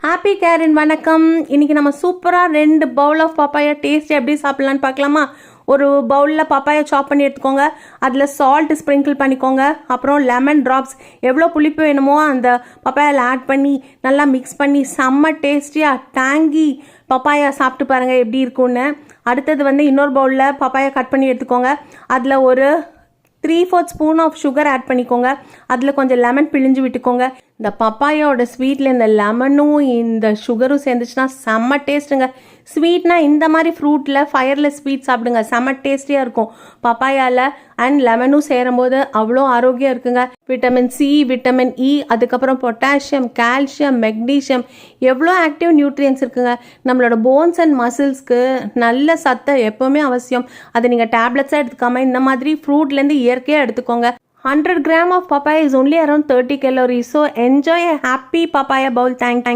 Happy கேரின் வணக்கம். இன்றைக்கி நம்ம சூப்பராக 2 பவுல் ஆஃப் பப்பாயா டேஸ்ட் எப்படி சாப்பிட்லான்னு பார்க்கலாமா? ஒரு பவுலில் பப்பாயா சாப் பண்ணி எடுத்துக்கோங்க. அதில் சால்ட் ஸ்ப்ரிங்கிள் பண்ணிக்கோங்க. அப்புறம் லெமன் ட்ராப்ஸ் எவ்வளோ புளிப்பு வேணுமோ அந்த பப்பாயாவில் ஆட் பண்ணி நல்லா மிக்ஸ் பண்ணி செம்ம டேஸ்டியாக டேங்கி பப்பாயா சாப்பிட்டு பாருங்கள் எப்படி இருக்கும்னு. அடுத்தது இன்னொரு பவுலில் பப்பாயா கட் பண்ணி எடுத்துக்கோங்க. அதில் ஒரு 3/4 ஸ்பூன் ஆஃப் சுகர் ஆட் பண்ணிக்கோங்க. அதில் கொஞ்சம் லெமன் பிழிஞ்சு விட்டுக்கோங்க. இந்த பப்பாயாவோட ஸ்வீட்டில் இந்த லெமனும் இந்த சுகரும் சேர்ந்துச்சுன்னா செம்ம டேஸ்ட்டுங்க. ஸ்வீட்னா இந்த மாதிரி ஃப்ரூட்டில் ஃபயரில் ஸ்வீட் சாப்பிடுங்க, செம்ம டேஸ்டியாக இருக்கும். பப்பாயாவில் அண்ட் லெமனும் சேரும்போது அவ்வளோ ஆரோக்கியம் இருக்குங்க. விட்டமின் சி, விட்டமின் இ, அதுக்கப்புறம் பொட்டாசியம், கால்சியம், மெக்னீஷியம், எவ்வளோ ஆக்டிவ் நியூட்ரியன்ஸ் இருக்குங்க. நம்மளோட போன்ஸ் அண்ட் மசில்ஸ்க்கு நல்ல சத்து எப்போவுமே அவசியம். அதை நீங்கள் டேப்லெட்ஸாக எடுத்துக்காமல் இந்த மாதிரி ஃப்ரூட்லேருந்து இயற்கையாக எடுத்துக்கோங்க. 100 grams of papaya is only around 30 calories. So enjoy a happy papaya bowl. Thank you.